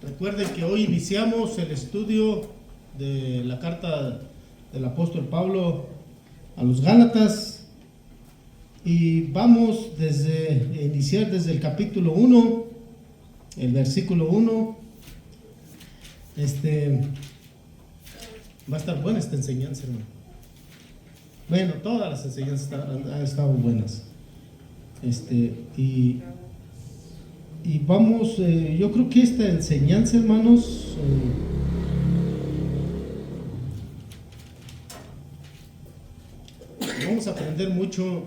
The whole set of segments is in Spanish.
Recuerden que hoy iniciamos el estudio de la carta del apóstol Pablo a los Gálatas y vamos a iniciar desde el capítulo 1, el versículo 1. Va a estar buena esta enseñanza, hermano. Bueno, todas las enseñanzas han estado buenas. Y vamos, yo creo que esta enseñanza, hermanos, vamos a aprender mucho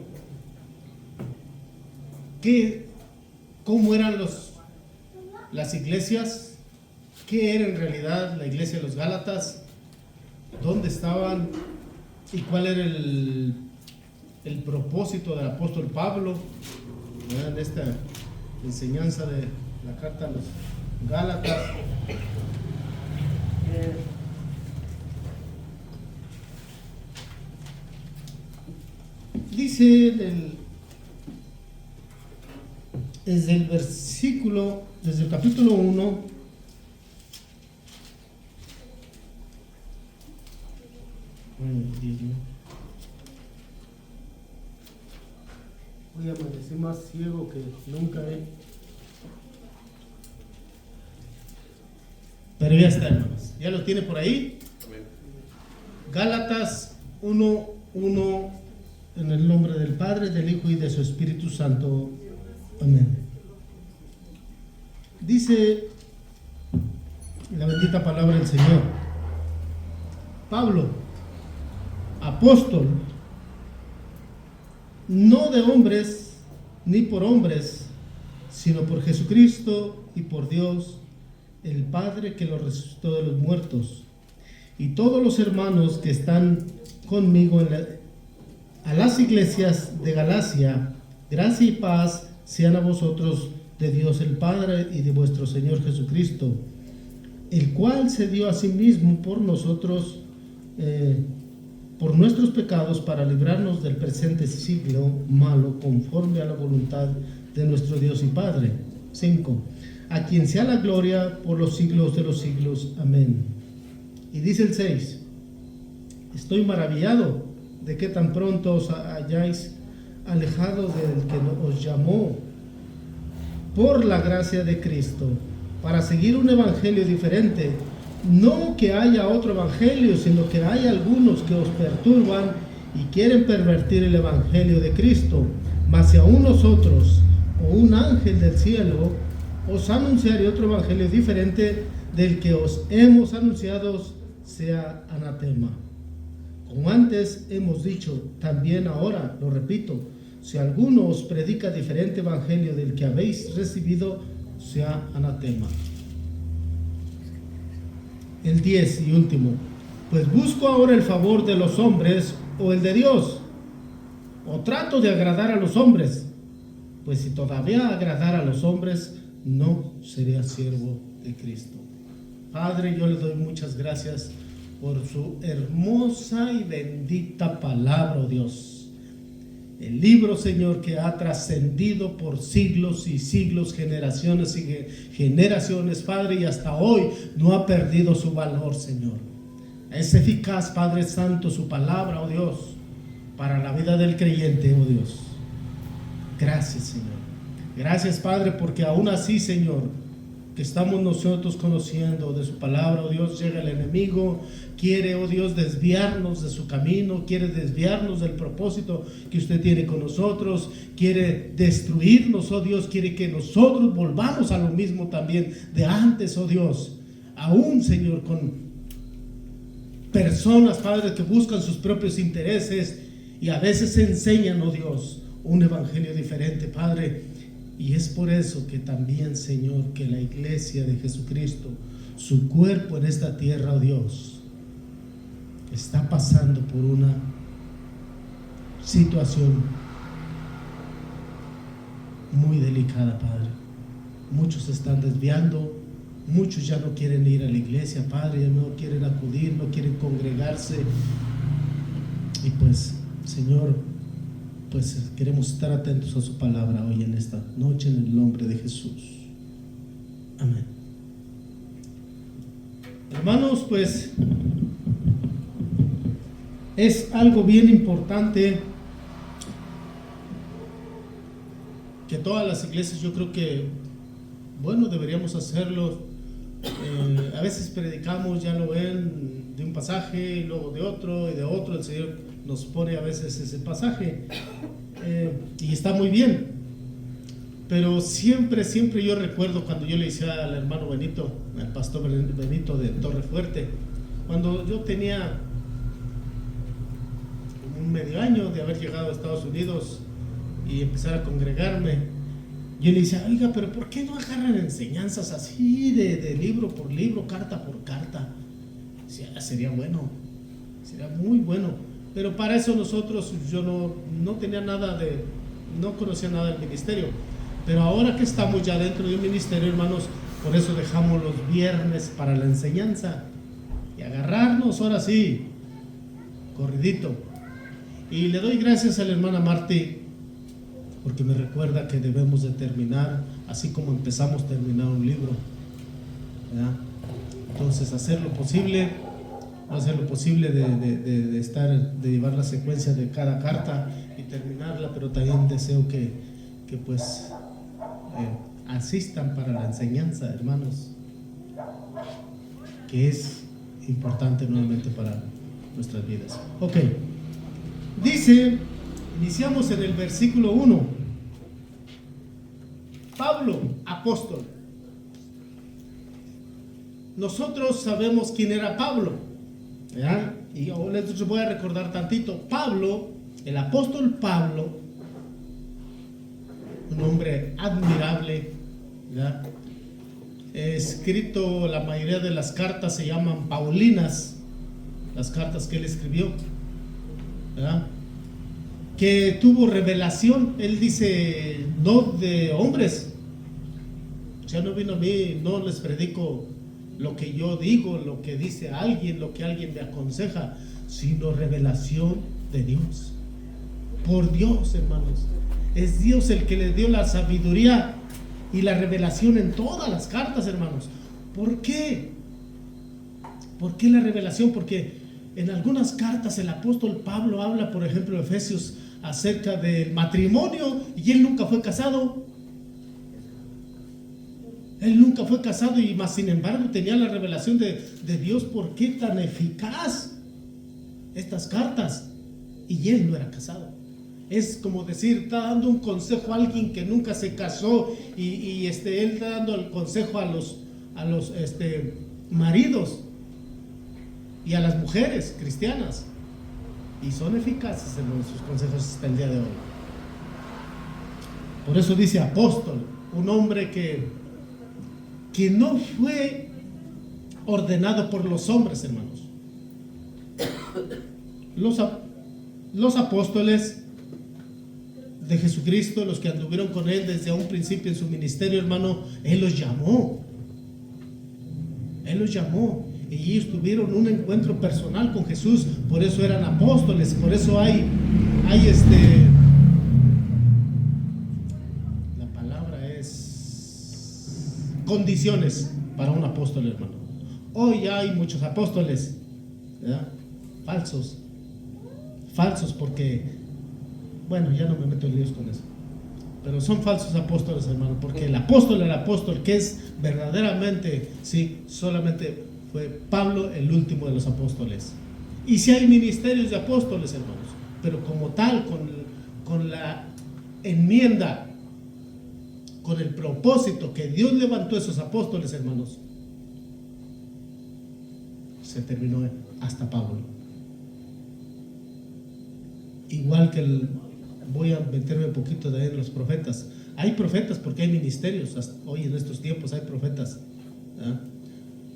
cómo eran las iglesias, qué era en realidad la iglesia de los Gálatas, dónde estaban y cuál era el propósito del apóstol Pablo en esta enseñanza de la carta a los Gálatas. Dice desde el capítulo 1, voy a amanecer más ciego que nunca, Pero ya está, hermanos. ¿Ya lo tiene por ahí? Amén. Gálatas 1:1, en el nombre del Padre, del Hijo y de su Espíritu Santo. Amén. Dice la bendita palabra del Señor: Pablo, apóstol, no de hombres ni por hombres, sino por Jesucristo y por Dios el Padre que lo resucitó de los muertos, y todos los hermanos que están conmigo a las iglesias de Galacia, gracia y paz sean a vosotros de Dios el Padre y de vuestro Señor Jesucristo, el cual se dio a sí mismo por nosotros, por nuestros pecados, para librarnos del presente siglo malo, conforme a la voluntad de nuestro Dios y Padre. 5. A quien sea la gloria por los siglos de los siglos. Amén. Y dice el 6: estoy maravillado de que tan pronto os hayáis alejado del que os llamó por la gracia de Cristo, para seguir un evangelio diferente. No que haya otro evangelio, sino que hay algunos que os perturban y quieren pervertir el evangelio de Cristo. Mas si aún nosotros o un ángel del cielo os anunciaré otro evangelio diferente del que os hemos anunciado, sea anatema. Como antes hemos dicho, también ahora lo repito: si alguno os predica diferente evangelio del que habéis recibido, sea anatema. El 10 y último: pues busco ahora el favor de los hombres o el de Dios, o trato de agradar a los hombres. Pues si todavía agradara a los hombres, no sería siervo de Cristo. Padre, yo le doy muchas gracias por su hermosa y bendita palabra, oh Dios. El libro, Señor, que ha trascendido por siglos y siglos, generaciones y generaciones, Padre, y hasta hoy no ha perdido su valor, Señor. Es eficaz, Padre Santo, su palabra, oh Dios, para la vida del creyente, oh Dios. Gracias, Señor. Gracias, Padre, porque aún así, Señor, que estamos nosotros conociendo de su palabra, oh Dios, llega el enemigo, quiere, oh Dios, desviarnos de su camino, quiere desviarnos del propósito que usted tiene con nosotros, quiere destruirnos, oh Dios, quiere que nosotros volvamos a lo mismo también de antes, oh Dios. Aún, Señor, con personas, Padre, que buscan sus propios intereses y a veces enseñan, oh Dios, un evangelio diferente, Padre. Y es por eso que también, Señor, que la iglesia de Jesucristo, su cuerpo en esta tierra, oh Dios, está pasando por una situación muy delicada, Padre. Muchos se están desviando, muchos ya no quieren ir a la iglesia, Padre, ya no quieren acudir, no quieren congregarse. Y pues, Señor, pues queremos estar atentos a su palabra hoy en esta noche, en el nombre de Jesús. Amén. Hermanos, pues es algo bien importante que todas las iglesias, yo creo que, bueno, deberíamos hacerlo. A veces predicamos, ya lo ven, de un pasaje y luego de otro y de otro. El Señor nos pone a veces ese pasaje y está muy bien. Pero siempre yo recuerdo cuando yo le decía al hermano Benito, al pastor Benito de Torrefuerte, cuando yo tenía un medio año de haber llegado a Estados Unidos y empezar a congregarme, yo le decía, oiga, pero ¿por qué no agarran enseñanzas así de libro por libro, carta por carta? Decía, sería bueno, sería muy bueno. Pero para eso nosotros, yo no tenía nada no conocía nada del ministerio. Pero ahora que estamos ya dentro de un ministerio, hermanos, por eso dejamos los viernes para la enseñanza y agarrarnos ahora sí, corridito. Y le doy gracias a la hermana Martí, porque me recuerda que debemos de terminar, así como empezamos, terminar un libro, ¿verdad? Entonces hacer lo posible de llevar la secuencia de cada carta y terminarla, pero también deseo que pues asistan para la enseñanza, hermanos, que es importante nuevamente para nuestras vidas. Ok, dice, iniciamos en el versículo 1. Pablo, apóstol. Nosotros sabemos quién era Pablo, ¿verdad? Y yo les voy a recordar tantito. Pablo, el apóstol Pablo, un hombre admirable, ¿verdad? Escrito, la mayoría de las cartas se llaman paulinas, las cartas que él escribió, ¿verdad? Que tuvo revelación. Él dice, no de hombres, ya no vino a mí, no les predico lo que yo digo, lo que dice alguien, lo que alguien me aconseja, sino revelación de Dios. Por Dios, hermanos, es Dios el que le dio la sabiduría y la revelación en todas las cartas, hermanos. ¿Por qué? ¿Por qué la revelación? Porque en algunas cartas el apóstol Pablo habla, por ejemplo, en Efesios, acerca del matrimonio, y él nunca fue casado. Él nunca fue casado y más sin embargo tenía la revelación de Dios. ¿Por qué tan eficaz estas cartas? Y él no era casado. Es como decir, está dando un consejo a alguien que nunca se casó y él está dando el consejo a los maridos y a las mujeres cristianas, y son eficaces en sus consejos hasta el día de hoy. Por eso dice apóstol, un hombre que no fue ordenado por los hombres, hermanos. Los apóstoles de Jesucristo, los que anduvieron con él desde un principio en su ministerio, hermano, él los llamó. Él los llamó y ellos tuvieron un encuentro personal con Jesús, por eso eran apóstoles, por eso hay la palabra es condiciones para un apóstol, hermano. Hoy hay muchos apóstoles, ¿verdad? Falsos porque, bueno, ya no me meto en líos con eso, pero son falsos apóstoles, hermano, porque el apóstol que es verdaderamente, sí, solamente fue Pablo, el último de los apóstoles. Y si hay ministerios de apóstoles, hermanos, pero como tal, con la enmienda, con el propósito que Dios levantó a esos apóstoles, hermanos, se terminó hasta Pablo. Igual que voy a meterme un poquito de ahí en los profetas. Hay profetas porque hay ministerios, hoy en estos tiempos hay profetas, ¿eh?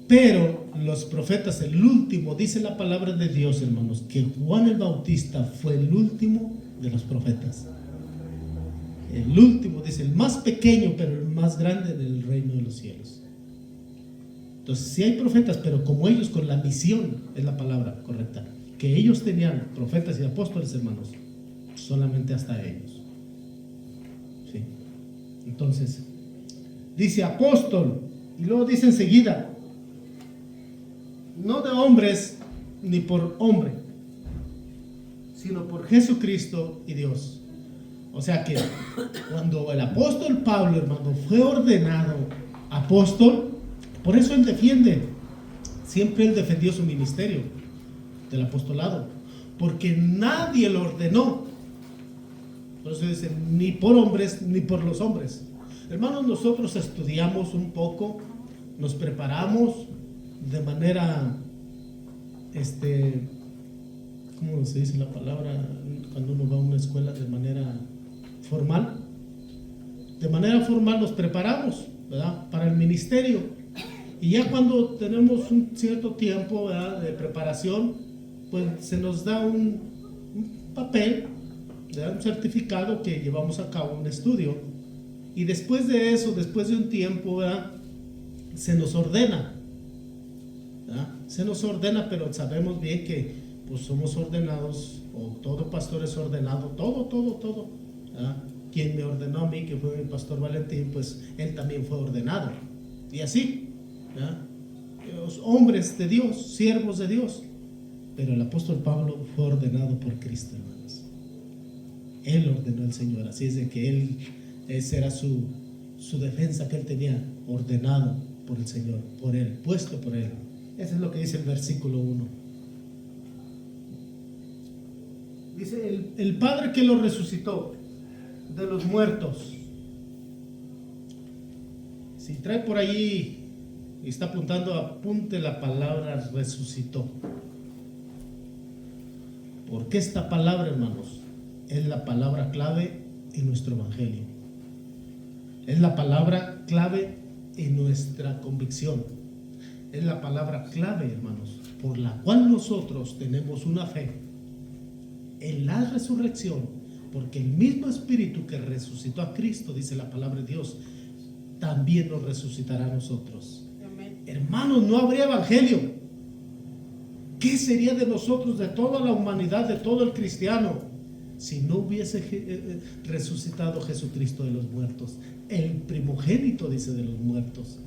Pero los profetas, el último, dice la palabra de Dios, hermanos, que Juan el Bautista fue el último de los profetas. El último, dice, el más pequeño, pero el más grande del reino de los cielos. Entonces, sí hay profetas, pero como ellos, con la misión, es la palabra correcta, que ellos tenían, profetas y apóstoles, hermanos, solamente hasta ellos. ¿Sí? Entonces, dice apóstol, y luego dice enseguida, no de hombres ni por hombre, sino por Jesucristo y Dios. O sea que cuando el apóstol Pablo, hermano, fue ordenado apóstol, por eso él siempre él defendió su ministerio del apostolado, porque nadie lo ordenó. Por eso dice, ni por hombres ni por los hombres. Hermanos, nosotros estudiamos un poco, nos preparamos de manera, ¿cómo se dice la palabra? Cuando uno va a una escuela de manera formal. De manera formal nos preparamos, ¿verdad?, para el ministerio. Y ya cuando tenemos un cierto tiempo, ¿verdad?, de preparación, pues se nos da un papel, ¿verdad?, un certificado que llevamos a cabo un estudio. Y después de eso, después de un tiempo, ¿verdad?, se nos ordena, ¿verdad? Se nos ordena, pero sabemos bien que pues somos ordenados, o todo pastor es ordenado, todo, ¿verdad? Quien me ordenó a mí, que fue el pastor Valentín, pues él también fue ordenado. Y así, ¿verdad?, los hombres de Dios, siervos de Dios. Pero el apóstol Pablo fue ordenado por Cristo, hermanos. Él ordenó al Señor, así es de que esa era su defensa que él tenía, ordenado por el Señor, por él, puesto por él. Eso es lo que dice el versículo 1. Dice, el Padre que lo resucitó de los muertos. Si trae por allí y está apuntando, apunte la palabra resucitó. Porque esta palabra, hermanos, es la palabra clave en nuestro evangelio. Es la palabra clave en nuestra convicción. Es la palabra clave, hermanos, por la cual nosotros tenemos una fe en la resurrección, porque el mismo Espíritu que resucitó a Cristo, dice la palabra de Dios, también nos resucitará a nosotros. Amén. Hermanos, no habría evangelio. ¿Qué sería de nosotros, de toda la humanidad, de todo el cristiano, si no hubiese resucitado Jesucristo de los muertos? El primogénito, dice, de los muertos.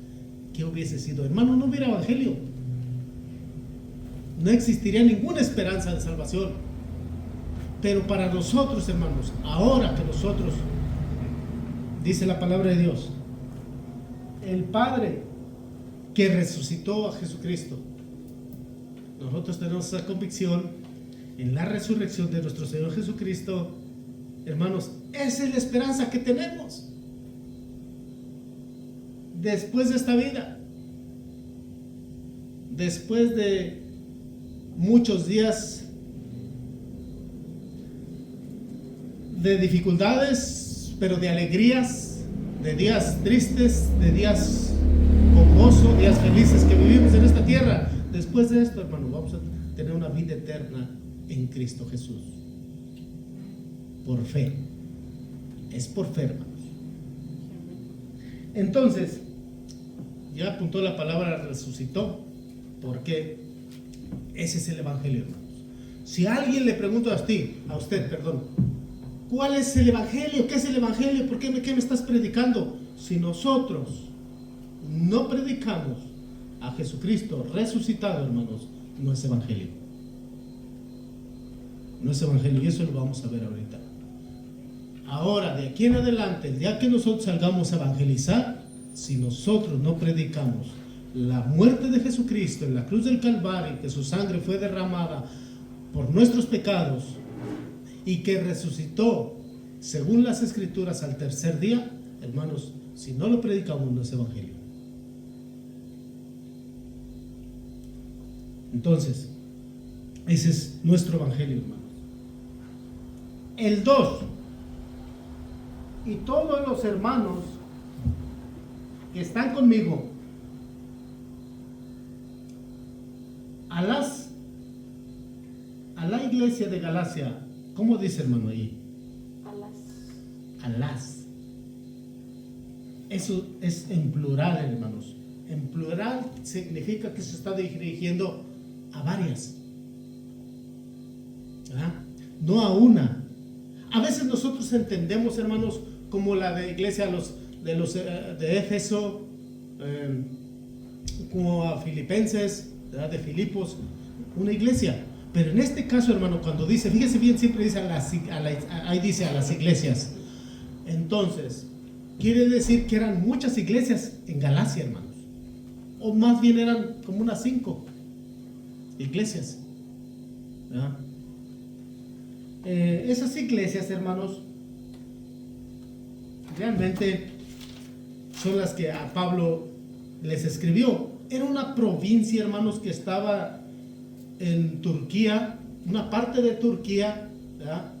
¿Qué hubiese sido? Hermano, no hubiera evangelio. No existiría ninguna esperanza de salvación. Pero para nosotros, hermanos, ahora que nosotros, dice la palabra de Dios, el Padre que resucitó a Jesucristo, nosotros tenemos esa convicción en la resurrección de nuestro Señor Jesucristo. Hermanos, esa es la esperanza que tenemos después de esta vida, después de muchos días de dificultades, pero de alegrías, de días tristes, de días con gozo, días felices que vivimos en esta tierra. Después de esto, hermano, vamos a tener una vida eterna en Cristo Jesús. Por fe. Es por fe, hermanos. Entonces, ya apuntó la palabra resucitó, porque ese es el evangelio, hermanos. Si alguien le pregunta a usted, ¿cuál es el evangelio? ¿Qué es el evangelio? ¿Qué me estás predicando? Si nosotros no predicamos a Jesucristo resucitado, hermanos, no es evangelio. No es evangelio, y eso lo vamos a ver ahorita. Ahora, de aquí en adelante, el día que nosotros salgamos a evangelizar, si nosotros no predicamos la muerte de Jesucristo en la cruz del Calvario, que su sangre fue derramada por nuestros pecados y que resucitó según las Escrituras al tercer día, hermanos, si no lo predicamos, no es evangelio. Entonces, ese es nuestro evangelio, hermanos. El 2, y todos los hermanos que están conmigo a la iglesia de Galacia, ¿cómo dice, hermano, ahí? A las. Eso es en plural, hermanos. En plural significa que se está dirigiendo a varias, ¿verdad? No a una. A veces nosotros entendemos, hermanos, como la de iglesia de Éfeso, como a Filipenses, ¿verdad?, de Filipos, una iglesia. Pero en este caso, hermano, cuando dice, fíjese bien, siempre dice ahí dice a las iglesias. Entonces, quiere decir que eran muchas iglesias en Galacia, hermanos. O más bien eran como unas 5 iglesias, ¿verdad? Esas iglesias, hermanos, realmente son las que a Pablo les escribió. Era una provincia, hermanos, que estaba en Turquía, una parte de Turquía, ¿verdad?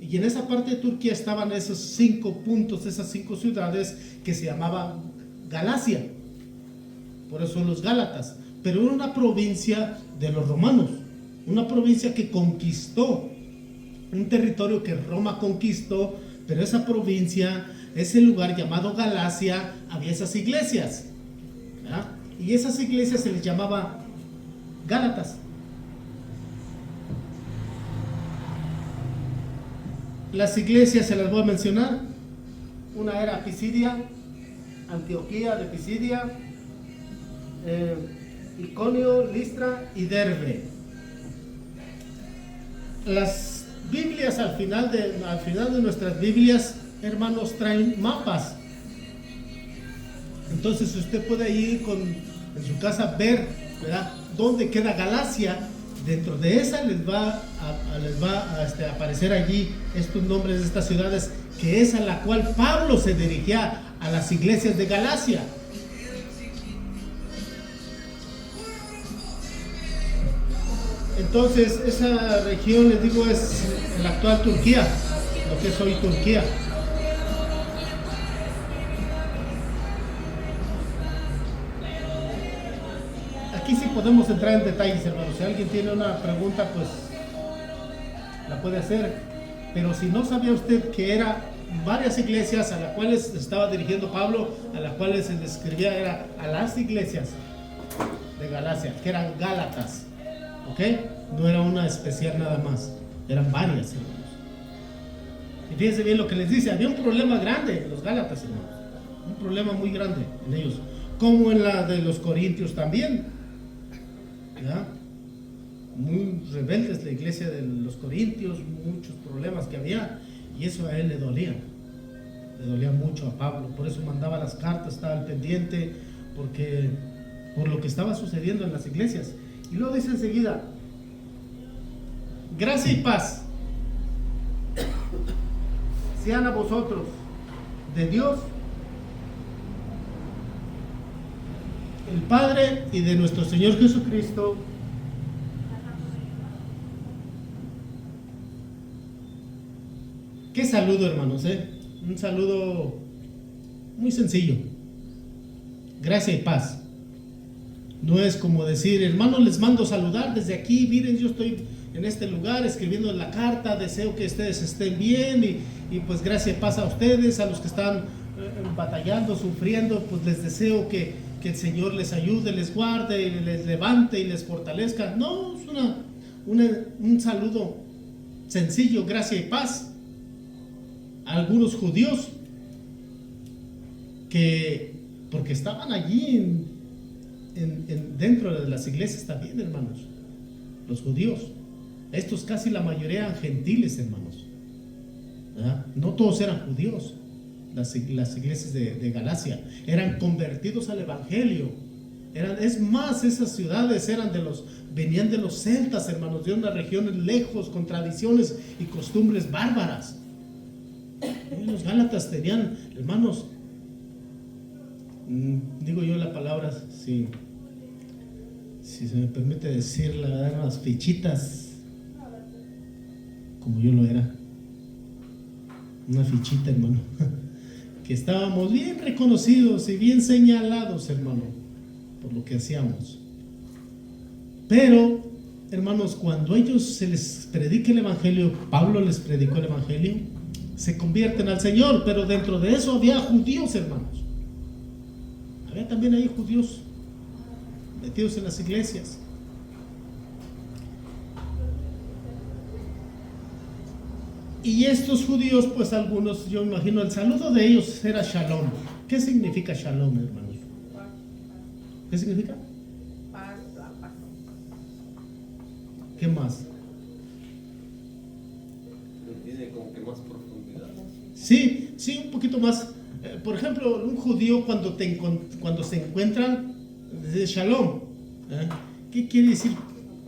Y en esa parte de Turquía estaban esos 5 puntos, esas 5 ciudades que se llamaban Galacia. Por eso los Gálatas. Pero era una provincia de los romanos, una provincia que conquistó, un territorio que Roma conquistó, pero esa provincia, ese lugar llamado Galacia, había esas iglesias, ¿verdad? Y esas iglesias se les llamaba Gálatas. Las iglesias se las voy a mencionar. Una era Pisidia, Antioquía de Pisidia, Iconio, Listra y Derbe. Las Biblias al final de nuestras Biblias, hermanos, traen mapas. Entonces usted puede ir en su casa ver, ¿verdad?, dónde queda Galacia. Dentro de esa les va a aparecer allí estos nombres de estas ciudades, que es a la cual Pablo se dirigía, a las iglesias de Galacia. Entonces esa región, les digo, es la actual Turquía, lo que es hoy Turquía. Aquí sí podemos entrar en detalles, hermanos. Si alguien tiene una pregunta, pues la puede hacer. Pero si no sabía usted que era varias iglesias a las cuales estaba dirigiendo Pablo, a las cuales se le escribía, era a las iglesias de Galacia, que eran Gálatas, ¿ok? No era una especial nada más, eran varias, hermanos. Y fíjense bien lo que les dice, había un problema grande en los Gálatas, hermanos, un problema muy grande en ellos, como en la de los Corintios también, ¿verdad? Muy rebeldes la iglesia de los Corintios, muchos problemas que había, y eso a él le dolía mucho a Pablo. Por eso mandaba las cartas, estaba al pendiente, por lo que estaba sucediendo en las iglesias. Y luego dice enseguida, gracia y paz sean a vosotros de Dios el Padre y de nuestro Señor Jesucristo. Qué saludo, hermanos, un saludo muy sencillo. Gracia y paz. No es como decir, hermanos, les mando saludar desde aquí, miren, yo estoy en este lugar escribiendo la carta, deseo que ustedes estén bien y pues gracia y paz a ustedes, a los que están batallando, sufriendo, pues les deseo que el Señor les ayude, les guarde, les levante y les fortalezca. No, es un saludo sencillo, gracia y paz. Algunos judíos porque estaban allí dentro de las iglesias también, hermanos, los judíos, estos casi la mayoría eran gentiles, hermanos, ¿verdad? No todos eran judíos. Las iglesias de Galacia eran convertidos al evangelio. Es más, esas ciudades venían de los celtas, hermanos, de unas regiones lejos, con tradiciones y costumbres bárbaras. Los Gálatas tenían, hermanos, digo yo la palabra, si se me permite decirla, eran las fichitas, como yo lo era, una fichita, hermano, que estábamos bien reconocidos y bien señalados, hermano, por lo que hacíamos. Pero, hermanos, cuando ellos se les predica el evangelio, Pablo les predicó el evangelio, se convierten al Señor. Pero dentro de eso había judíos, hermanos. Había también ahí judíos metidos en las iglesias. Y estos judíos, pues algunos, yo imagino, el saludo de ellos era shalom. ¿Qué significa shalom, hermanos? ¿Qué significa? ¿Qué más? Tiene como que más profundidad. Sí, sí, un poquito más. Por ejemplo, un judío cuando se encuentran, dice Shalom. ¿Eh? ¿Qué quiere decir?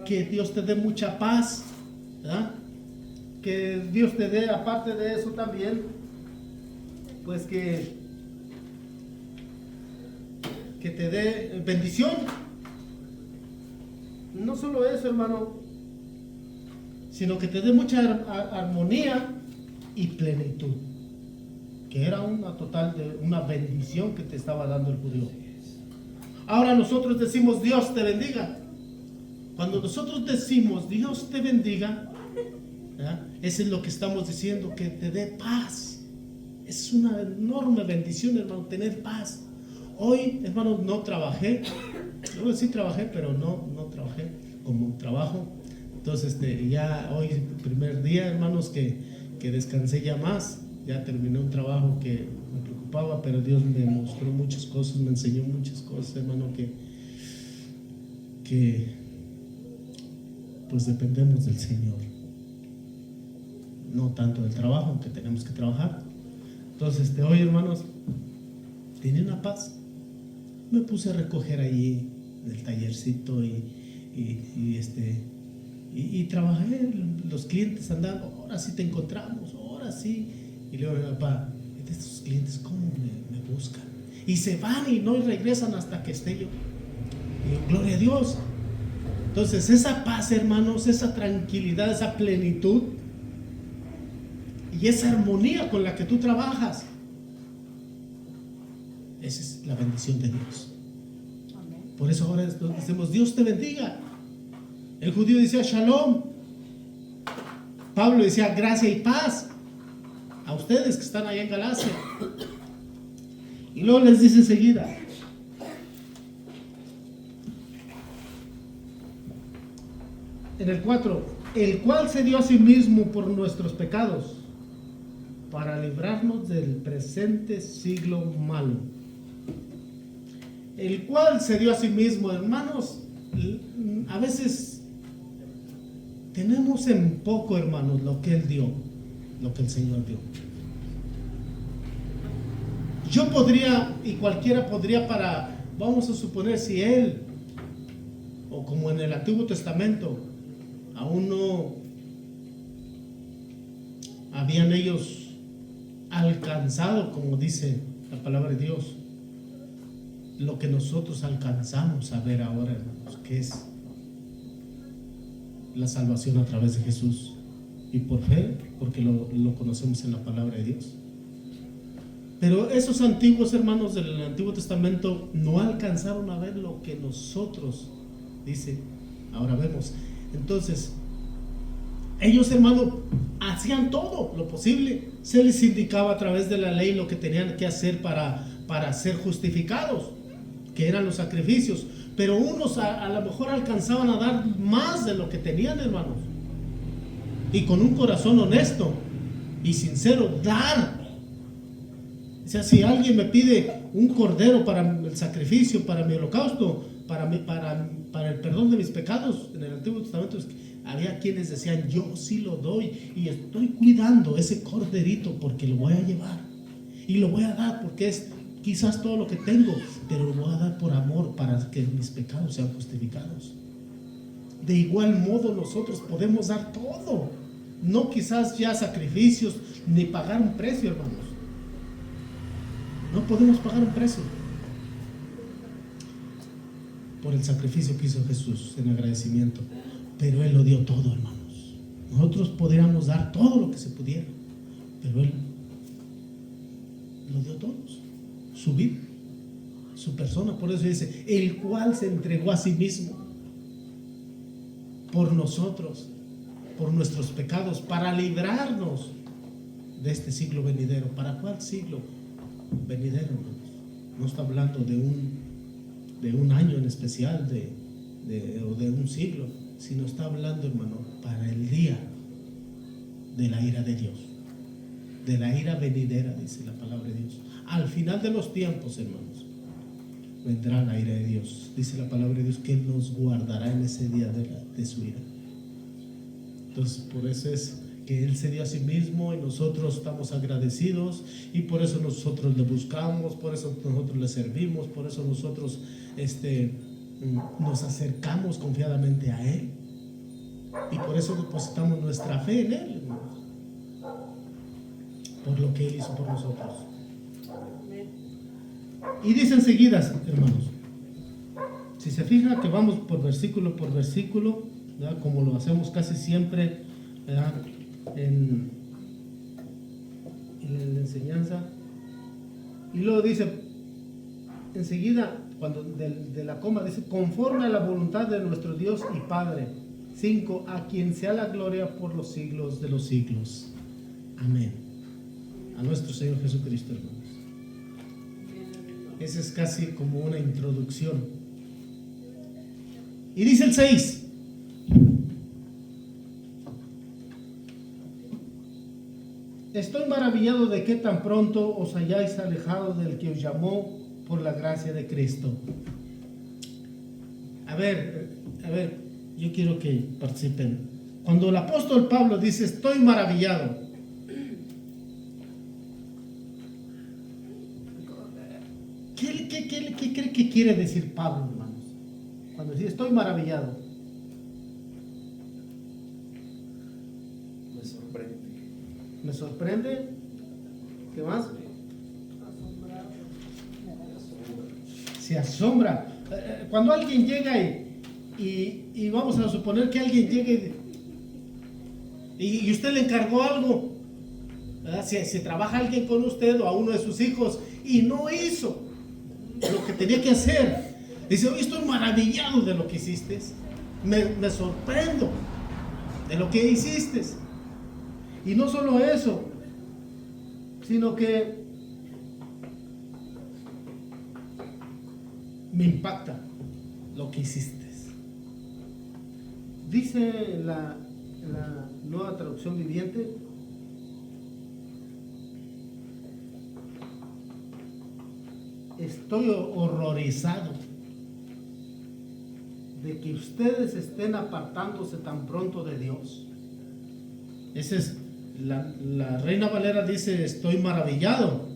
Que Dios te dé mucha paz. ¿Verdad? Que Dios te dé, aparte de eso también, pues que te dé bendición. No solo eso, hermano, sino que te dé mucha armonía y plenitud, que era una total de una bendición que te estaba dando el judío. Ahora nosotros decimos Dios te bendiga. Cuando nosotros decimos Dios te bendiga, ¿verdad? Eso es lo que estamos diciendo, que te dé paz. Es una enorme bendición, hermano, tener paz. Hoy, hermano, no trabajé. Yo sí trabajé, pero no trabajé como trabajo. Entonces, ya hoy, primer día, hermanos, que descansé ya más. Ya terminé un trabajo que me preocupaba, pero Dios me mostró muchas cosas, me enseñó muchas cosas, hermano, que pues dependemos del Señor. No tanto del trabajo, que tenemos que trabajar. Entonces, hoy, hermanos, tenía una paz. Me puse a recoger allí en el tallercito y trabajé. Los clientes andaban, ahora sí te encontramos, ahora sí. Y le digo, papá, estos clientes cómo me buscan, y se van y no regresan hasta que esté yo. Y digo, gloria a Dios. Entonces esa paz, hermanos, esa tranquilidad, esa plenitud y esa armonía con la que tú trabajas, esa es la bendición de Dios. Por eso ahora decimos Dios te bendiga. El judío decía Shalom. Pablo decía gracia y paz a ustedes que están allá en Galacia. Y luego les dice enseguida, en el 4, el cual se dio a sí mismo por nuestros pecados, para librarnos del presente siglo malo. El cual se dio a sí mismo, hermanos. A veces tenemos en poco, hermanos, lo que Él dio, lo que el Señor dio. Yo podría, y cualquiera podría, vamos a suponer, si Él, o como en el Antiguo Testamento, aún no habían ellos alcanzado, como dice la palabra de Dios, lo que nosotros alcanzamos a ver ahora, hermanos, que es la salvación a través de Jesús, y por fe, porque lo conocemos en la palabra de Dios. Pero esos antiguos hermanos del Antiguo Testamento no alcanzaron a ver lo que nosotros, dice, ahora vemos. Entonces, ellos, hermano, hacían todo lo posible. Se les indicaba a través de la ley lo que tenían que hacer para ser justificados, que eran los sacrificios. Pero unos a lo mejor alcanzaban a dar más de lo que tenían, hermanos. Y con un corazón honesto y sincero, dar. O sea, si alguien me pide un cordero para el sacrificio, para mi holocausto, para el perdón de mis pecados, en el Antiguo Testamento había quienes decían, yo sí lo doy y estoy cuidando ese corderito porque lo voy a llevar y lo voy a dar porque es quizás todo lo que tengo, pero lo voy a dar por amor para que mis pecados sean justificados. De igual modo nosotros podemos dar todo, no quizás ya sacrificios ni pagar un precio, hermanos. No podemos pagar un precio por el sacrificio que hizo Jesús en agradecimiento, pero Él lo dio todo, hermanos. Nosotros podríamos dar todo lo que se pudiera, pero Él lo dio todo, su vida, su persona. Por eso dice, el cual se entregó a sí mismo por nosotros, por nuestros pecados, para librarnos de este siglo venidero. ¿Para cuál siglo venidero, hermanos? No está hablando de un año en especial o de un siglo, sino está hablando, hermano, para el día de la ira de Dios, de la ira venidera, dice la palabra de Dios. Al final de los tiempos, hermanos, vendrá la ira de Dios. Dice la palabra de Dios que Él nos guardará en ese día de su ira. Entonces, por eso es que Él se dio a sí mismo y nosotros estamos agradecidos y por eso nosotros le buscamos, por eso nosotros le servimos, por eso nosotros nos acercamos confiadamente a Él y por eso depositamos nuestra fe en Él, hermanos, por lo que Él hizo por nosotros. Y dice enseguida, hermanos, si se fija que vamos por versículo, ¿verdad? Como lo hacemos casi siempre, ¿verdad? En la enseñanza, y luego dice enseguida, cuando de la coma, dice conforme a la voluntad de nuestro Dios y Padre. 5, a quien sea la gloria por los siglos de los siglos. Amén. A nuestro Señor Jesucristo, hermanos. Esa es casi como una introducción. Y dice el 6: estoy maravillado de que tan pronto os hayáis alejado del que os llamó por la gracia de Cristo. A ver, yo quiero que participen. Cuando el apóstol Pablo dice estoy maravillado, ¿qué cree que quiere decir Pablo, hermanos? Cuando dice estoy maravillado. Me sorprende. ¿Qué más? Se asombra. Cuando alguien llega y vamos a suponer que alguien llegue y usted le encargó algo, ¿verdad? Si trabaja alguien con usted o a uno de sus hijos y no hizo lo que tenía que hacer, dice, hoy estoy maravillado de lo que hiciste, me sorprendo de lo que hiciste. Y no solo eso, sino que me impacta lo que hiciste. Dice la Nueva Traducción Viviente: estoy horrorizado de que ustedes estén apartándose tan pronto de Dios. Esa es la Reina Valera, dice estoy maravillado,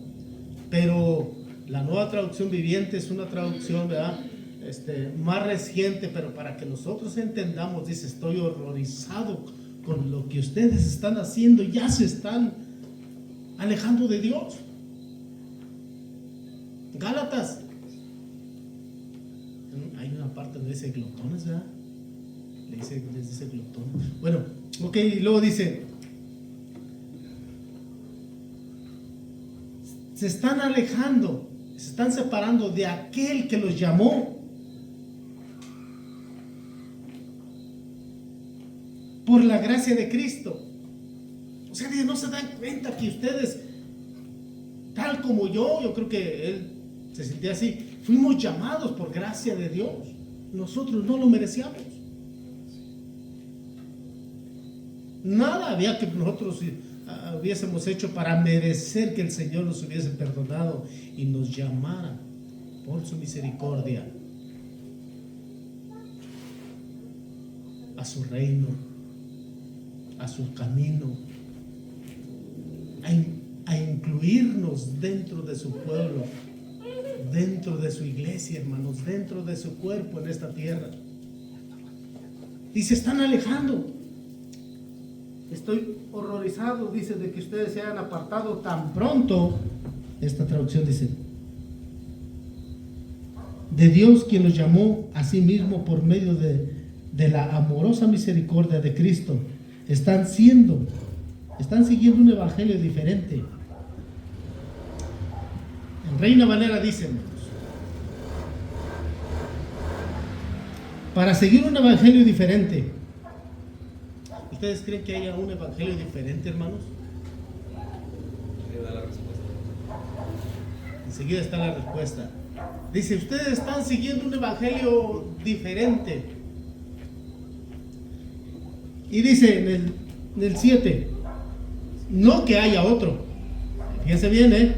pero la Nueva Traducción Viviente es una traducción, ¿verdad? Más reciente, pero para que nosotros entendamos, dice estoy horrorizado con lo que ustedes están haciendo, ya se están alejando de Dios. Gálatas, hay una parte donde dice glotones, ¿verdad? Les dice glotón. Bueno, ok, y luego dice se están alejando, se están separando de aquel que los llamó por la gracia de Cristo. O sea, no se dan cuenta que ustedes, tal como yo creo que él se sentía así, fuimos llamados por gracia de Dios. Nosotros no lo merecíamos. Nada había que nosotros hubiésemos hecho para merecer que el Señor nos hubiese perdonado y nos llamara por su misericordia a su reino, a su camino, a incluirnos dentro de su pueblo, dentro de su iglesia, hermanos, dentro de su cuerpo en esta tierra. Y se están alejando. Estoy horrorizado, dice, de que ustedes se hayan apartado tan pronto. Esta traducción dice de Dios, quien los llamó a sí mismo por medio de la amorosa misericordia de Cristo. Están siguiendo un evangelio diferente. En Reina Valera dice, para seguir un evangelio diferente. ¿Ustedes creen que haya un evangelio diferente, hermanos? Da la respuesta. Enseguida está la respuesta. Dice, ustedes están siguiendo un evangelio diferente. Y dice en el 7, no que haya otro. Fíjense bien,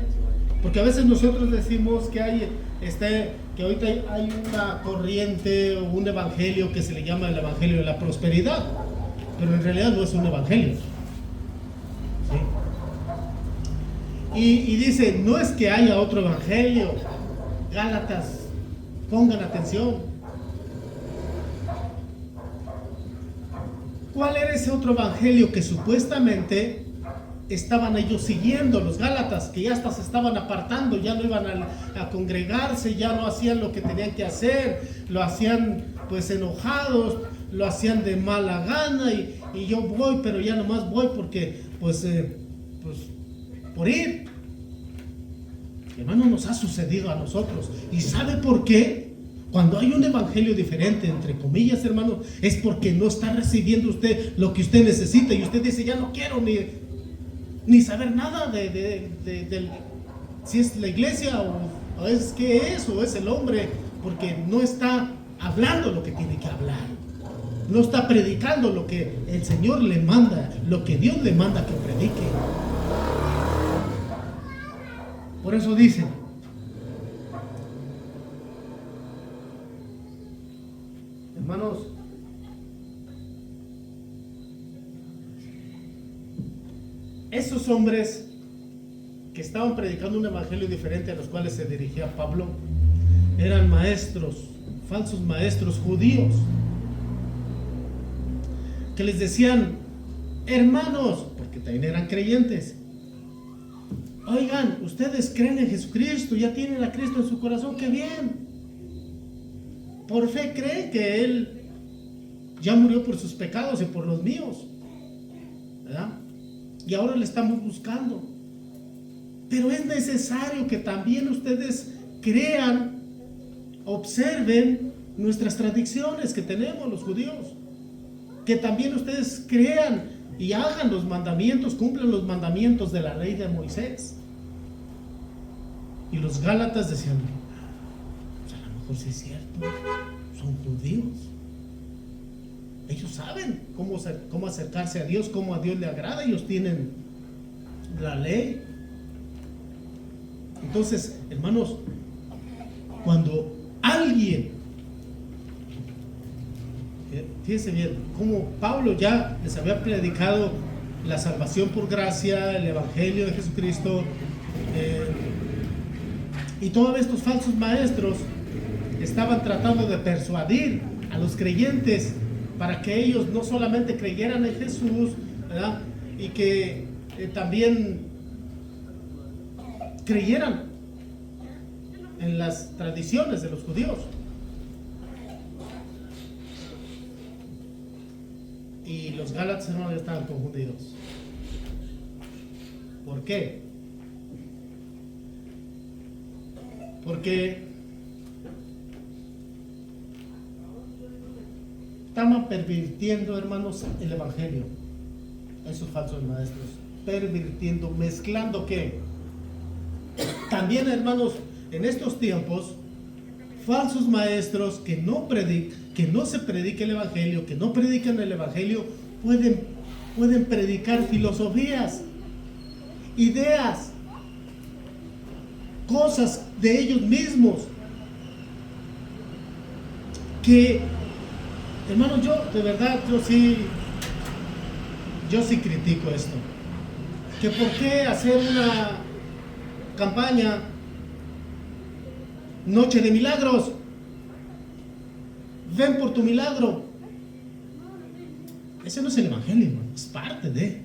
porque a veces nosotros decimos que hay que ahorita hay una corriente o un evangelio que se le llama el evangelio de la prosperidad. pero en realidad no es un evangelio. ¿Sí? Y dice, no es que haya otro evangelio. Gálatas, pongan atención. ¿Cuál era ese otro evangelio que supuestamente estaban ellos siguiendo, los Gálatas, que ya hasta se estaban apartando, ya no iban a congregarse, ya no hacían lo que tenían que hacer, lo hacían pues enojados, lo hacían de mala gana, y yo voy, pero ya nomás voy porque pues por ir? Hermano, nos ha sucedido a nosotros. ¿Y sabe por qué? Cuando hay un evangelio diferente, entre comillas, hermano, es porque no está recibiendo usted lo que usted necesita, y usted dice, ya no quiero ni saber nada de si es la iglesia o es que es, o es el hombre, porque no está hablando lo que tiene que hablar, no está predicando lo que el Señor le manda, lo que Dios le manda que predique. Por eso dice, hermanos, esos hombres que estaban predicando un evangelio diferente a los cuales se dirigía Pablo, eran maestros, falsos maestros judíos, que les decían, hermanos, porque también eran creyentes, oigan, ustedes creen en Jesucristo, ya tienen a Cristo en su corazón, qué bien. Por fe creen que Él ya murió por sus pecados y por los míos, ¿verdad? Y ahora le estamos buscando. Pero es necesario que también ustedes crean, observen nuestras tradiciones que tenemos los judíos. Que también ustedes crean y hagan los mandamientos, cumplan los mandamientos de la ley de Moisés. Y los Gálatas decían, pues a lo mejor sí es cierto, son judíos. Ellos saben cómo acercarse a Dios, cómo a Dios le agrada, ellos tienen la ley. Entonces, hermanos, cuando alguien, fíjense bien, como Pablo ya les había predicado la salvación por gracia, el evangelio de Jesucristo, y todos estos falsos maestros estaban tratando de persuadir a los creyentes para que ellos no solamente creyeran en Jesús, ¿verdad? Y que también creyeran en las tradiciones de los judíos. Y los Gálatas no estaban confundidos. ¿Por qué? Porque estaban pervirtiendo, hermanos, el evangelio. Esos falsos maestros, pervirtiendo, mezclando ¿qué? También, hermanos, en estos tiempos, falsos maestros que no se predique el evangelio, que no predican el evangelio, pueden predicar filosofías, ideas, cosas de ellos mismos, que, hermanos, yo de verdad, yo sí critico esto. Que por qué hacer una campaña Noche de Milagros, ven por tu milagro. Ese no es el evangelio, hermano, es parte de.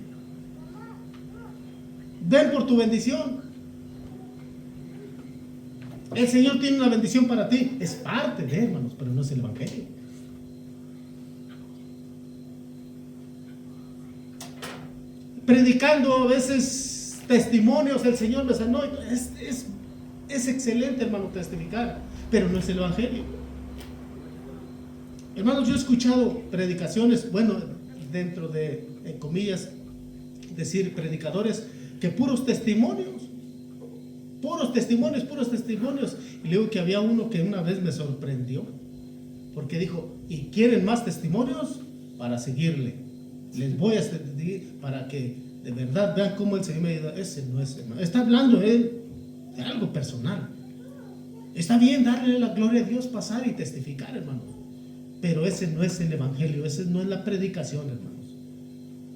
Ven por tu bendición. El Señor tiene una bendición para ti, es parte de, hermanos, pero no es el evangelio. Predicando a veces testimonios, el Señor me sanó, es excelente, hermano, testificar, pero no es el evangelio. Hermanos, yo he escuchado predicaciones, bueno, dentro de, en comillas, decir predicadores, que puros testimonios. Y le digo que había uno que una vez me sorprendió, porque dijo, ¿y quieren más testimonios? Para seguirle. Les voy a decir para que de verdad vean cómo el Señor me ayuda. Ese no es, hermano. Está hablando él de algo personal. Está bien darle la gloria a Dios, pasar y testificar, hermanos, pero ese no es el evangelio, ese no es la predicación, hermanos.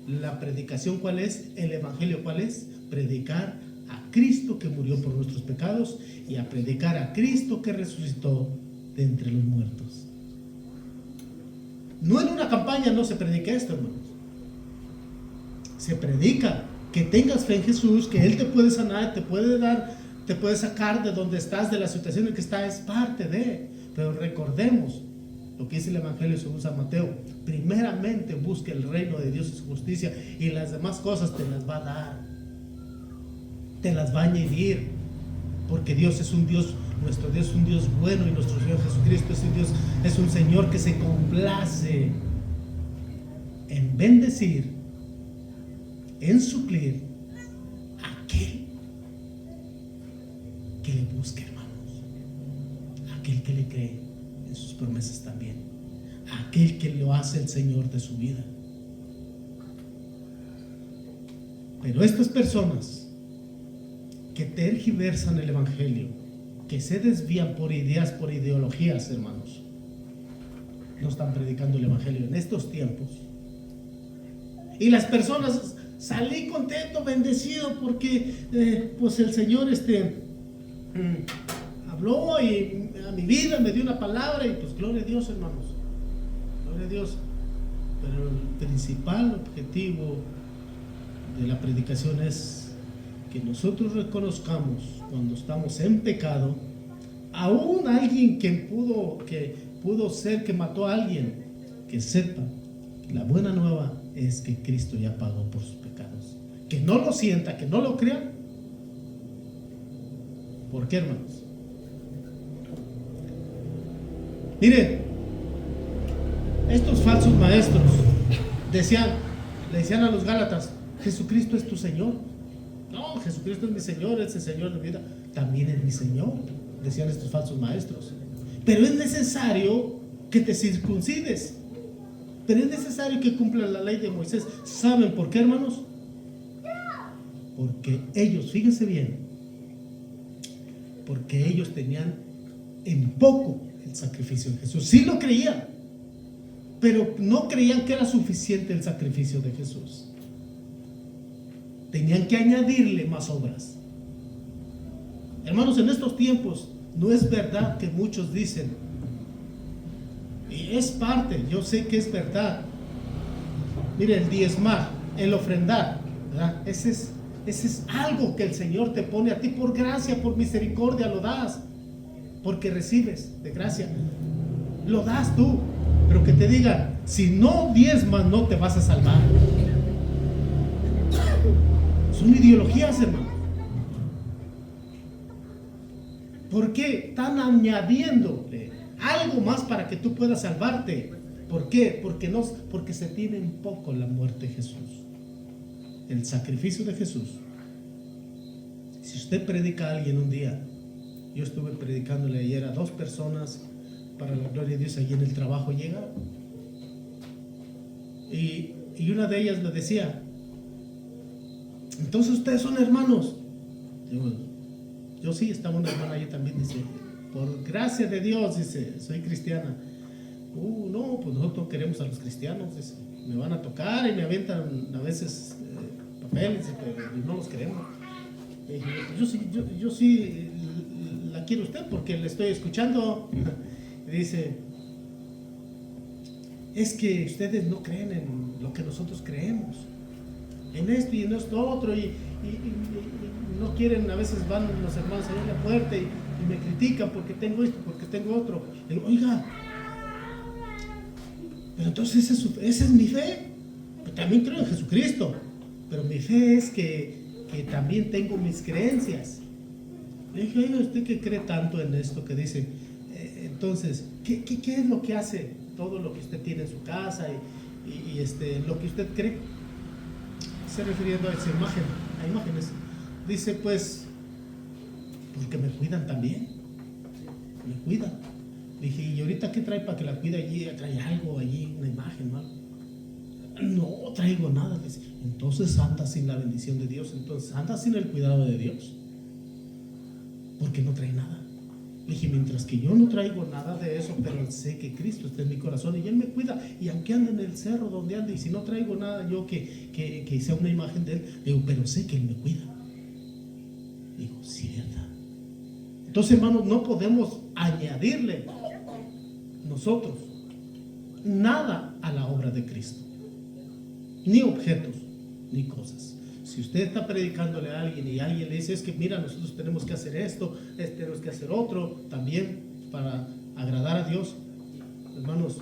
La predicación, ¿cuál es? El evangelio, ¿cuál es? Predicar a Cristo que murió por nuestros pecados y a predicar a Cristo que resucitó de entre los muertos. No en una campaña no se predica esto, hermanos. Se predica que tengas fe en Jesús, que Él te puede sanar, te puede dar, te puede sacar de donde estás, de la situación en que estás, es parte de. Pero recordemos lo que dice el Evangelio según San Mateo: primeramente busca el reino de Dios y su justicia, y las demás cosas te las va a dar, te las va a añadir, porque Dios es un Dios, nuestro Dios es un Dios bueno, y nuestro Señor Jesucristo es un Dios, es un Señor que se complace en bendecir, en suplir a aquel que le busque, hermanos, aquel que le cree en sus promesas también, aquel que lo hace el Señor de su vida. Pero estas personas que tergiversan el Evangelio, que se desvían por ideas, por ideologías, hermanos, no están predicando el Evangelio en estos tiempos. Y las personas, salí contento, bendecido, porque pues el Señor habló y a mi vida me dio una palabra, y pues gloria a Dios, hermanos, gloria a Dios. Pero el principal objetivo de la predicación es que nosotros reconozcamos cuando estamos en pecado, aún alguien que pudo ser que mató a alguien, que sepa que la buena nueva es que Cristo ya pagó por sus pecados, que no lo sienta, que no lo crea. ¿Por qué, hermanos? Miren, estos falsos maestros le decían a los Gálatas: Jesucristo es tu Señor. No, Jesucristo es mi Señor, es el Señor de mi vida. También es mi Señor, decían estos falsos maestros. Pero es necesario que te circuncides. Pero es necesario que cumplan la ley de Moisés. ¿Saben por qué, hermanos? Porque ellos, fíjense bien, porque ellos tenían en poco el sacrificio de Jesús. Sí lo creían, pero no creían que era suficiente el sacrificio de Jesús. Tenían que añadirle más obras. Hermanos, en estos tiempos no es verdad que muchos dicen, y es parte, yo sé que es verdad. Mire, el diezmar, el ofrendar, ¿verdad? Ese es algo que el Señor te pone a ti por gracia, por misericordia, lo das, porque recibes de gracia, lo das tú. Pero que te digan, si no diezmas no te vas a salvar. Son ideologías, hermano. ¿Por qué están añadiéndole algo más para que tú puedas salvarte? ¿Por qué? Porque se tiene en poco la muerte de Jesús, el sacrificio de Jesús. Si usted predica a alguien un día, yo estuve predicándole ayer a 2 personas para la gloria de Dios allí en el trabajo, llega y una de ellas le decía: entonces ustedes son hermanos. Yo sí, estaba una hermana allí también, dice, por gracia de Dios, dice, soy cristiana. No, pues nosotros queremos a los cristianos, dice, me van a tocar y me avientan a veces papeles, pero no los queremos. Yo sí la quiero usted porque le estoy escuchando. Y dice, es que ustedes no creen en lo que nosotros creemos, en esto y en esto otro, y no quieren, a veces van los hermanos a abrir la puerta y me critican porque tengo esto, porque tengo otro. Le digo, oiga, pero entonces esa es mi fe. Yo también creo en Jesucristo, pero mi fe es que también tengo mis creencias. Le dije, oiga, ¿usted qué cree tanto en esto que dice? Entonces, ¿qué es lo que hace todo lo que usted tiene en su casa y lo que usted cree? Se refiriendo a esa imagen, a imágenes. Dice, pues, porque me cuidan también. Me cuidan. Dije, ¿y ahorita qué trae para que la cuide allí? ¿Trae algo allí, una imagen o algo? No traigo nada. Dice, entonces anda sin la bendición de Dios. Entonces anda sin el cuidado de Dios, porque no trae nada. Le dije, mientras que yo no traigo nada de eso, pero sé que Cristo está en mi corazón y Él me cuida. Y aunque ande en el cerro donde ande, y si no traigo nada yo que sea una imagen de Él, digo, pero sé que Él me cuida. Digo, sí, ¿verdad? Entonces, hermanos, no podemos añadirle nosotros nada a la obra de Cristo, ni objetos, ni cosas. Si usted está predicándole a alguien y alguien le dice, es que mira, nosotros tenemos que hacer esto, tenemos que hacer otro, también para agradar a Dios, hermanos,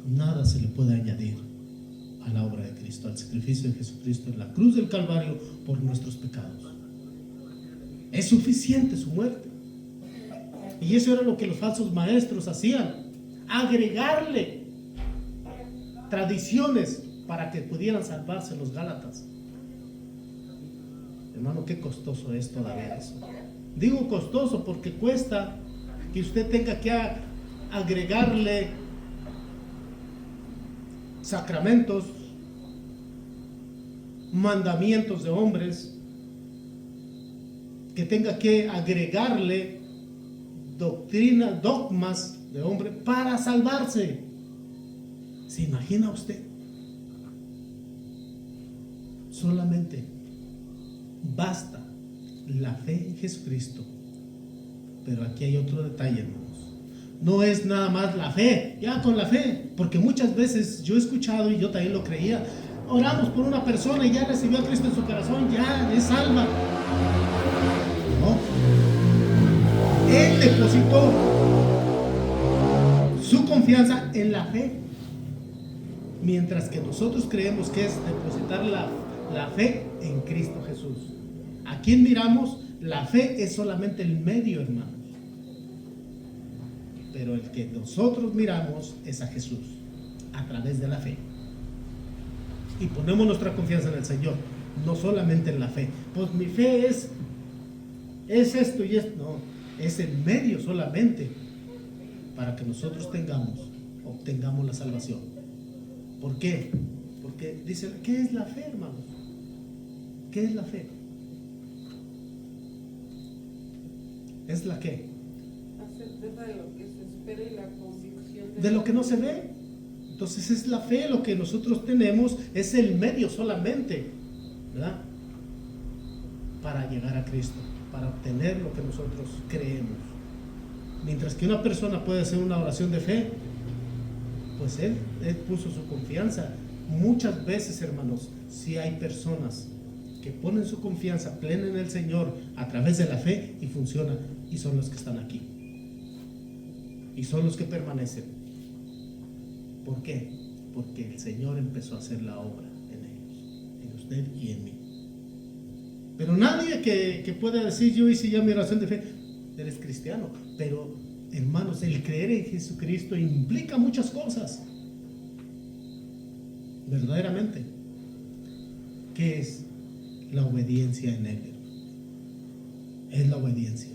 nada se le puede añadir a la obra de Cristo, al sacrificio de Jesucristo en la cruz del Calvario por nuestros pecados. Es suficiente su muerte. Y eso era lo que los falsos maestros hacían, agregarle tradiciones para que pudieran salvarse los gálatas. Hermano, qué costoso es todavía eso. Digo costoso porque cuesta que usted tenga que agregarle sacramentos, mandamientos de hombres, que tenga que agregarle doctrina, dogmas de hombre para salvarse. ¿Se imagina usted? Solamente basta la fe en Jesucristo. Pero aquí hay otro detalle, hermanos. No es nada más la fe, ya con la fe, porque muchas veces yo he escuchado y yo también lo creía. Oramos por una persona y ya recibió a Cristo en su corazón, ya es salva. No. Él depositó su confianza en la fe. Mientras que nosotros creemos que es depositar la fe en Cristo Jesús. ¿A quién miramos? La fe es solamente el medio, hermanos. Pero el que nosotros miramos es a Jesús, a través de la fe. Y ponemos nuestra confianza en el Señor, no solamente en la fe. Pues mi fe es esto y esto. No, es el medio solamente para que nosotros obtengamos la salvación. ¿Por qué? Porque dice, ¿qué es la fe, hermanos? ¿Qué es la fe? ¿Es la qué? La certeza de lo que se espera y la convicción de lo que no se ve. Entonces es la fe, lo que nosotros tenemos es el medio solamente, ¿verdad? Para llegar a Cristo, para obtener lo que nosotros creemos. Mientras que una persona puede hacer una oración de fe, pues él puso su confianza. Muchas veces, hermanos, si hay personas que ponen su confianza plena en el Señor a través de la fe y funciona, y son los que están aquí y son los que permanecen. ¿Por qué? Porque el Señor empezó a hacer la obra en ellos, en usted y en mí. Pero nadie que pueda decir, yo hice ya mi oración de fe, eres cristiano. Pero hermanos, el creer en Jesucristo implica muchas cosas. Verdaderamente, ¿qué es la obediencia en Él? Es la obediencia.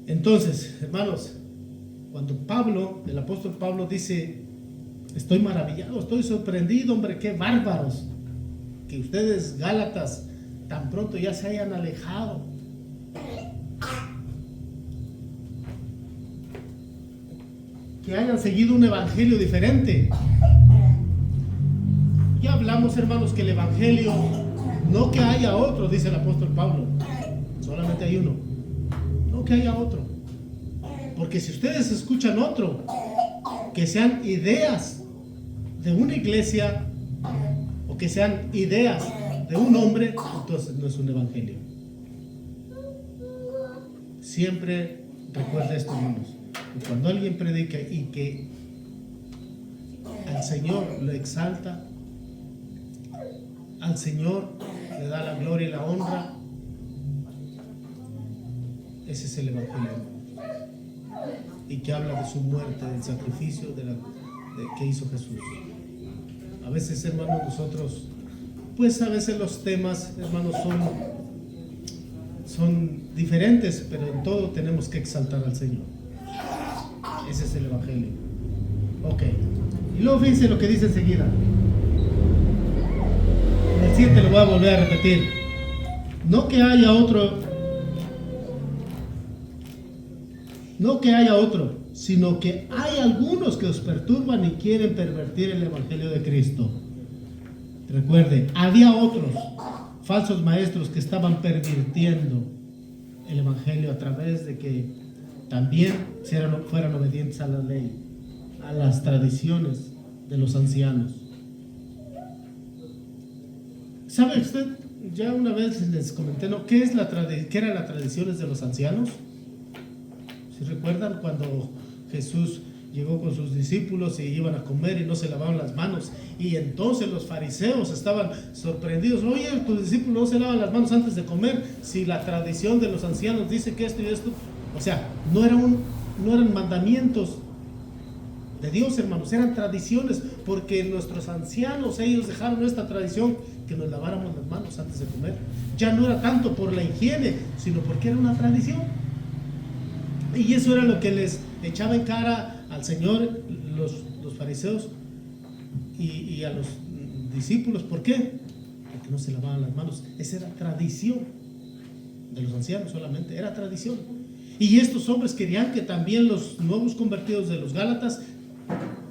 Entonces, hermanos, cuando el apóstol Pablo dice, estoy maravillado, estoy sorprendido, hombre, qué bárbaros, que ustedes Gálatas tan pronto ya se hayan alejado. Que hayan seguido un evangelio diferente. Ya hablamos, hermanos, que el evangelio, no que haya otro, dice el apóstol Pablo, solamente hay uno, no que haya otro, porque si ustedes escuchan otro, que sean ideas de una iglesia o que sean ideas de un hombre, entonces no es un evangelio. Siempre recuerda esto, hermanos, que cuando alguien predica y que al Señor lo exalta, al Señor le da la gloria y la honra, ese es el evangelio. Y que habla de su muerte, del sacrificio que hizo Jesús. A veces, hermanos, nosotros, pues a veces los temas, hermanos, son diferentes, pero en todo tenemos que exaltar al Señor. Ese es el evangelio. Ok. Y luego fíjense lo que dice enseguida. En el 7 lo voy a volver a repetir. No que haya otro No que haya otro, sino que hay algunos que os perturban y quieren pervertir el evangelio de Cristo. Recuerde, había otros falsos maestros que estaban pervirtiendo el evangelio a través de que también fueran obedientes a la ley, a las tradiciones de los ancianos. ¿Sabe usted? Ya una vez les comenté, ¿no? ¿Qué eran las tradiciones de los ancianos? ¿Se recuerdan cuando Jesús llegó con sus discípulos y iban a comer y no se lavaban las manos? Y entonces los fariseos estaban sorprendidos. Oye, tus discípulos no se lavan las manos antes de comer, si la tradición de los ancianos dice que esto y esto. O sea, no eran mandamientos de Dios, hermanos, eran tradiciones, porque nuestros ancianos, ellos dejaron esta tradición que nos laváramos las manos antes de comer. Ya no era tanto por la higiene, sino porque era una tradición. Y eso era lo que les echaba en cara al Señor los fariseos y a los discípulos. ¿Por qué? Porque no se lavaban las manos. Esa era tradición de los ancianos solamente, era tradición. Y estos hombres querían que también los nuevos convertidos de los Gálatas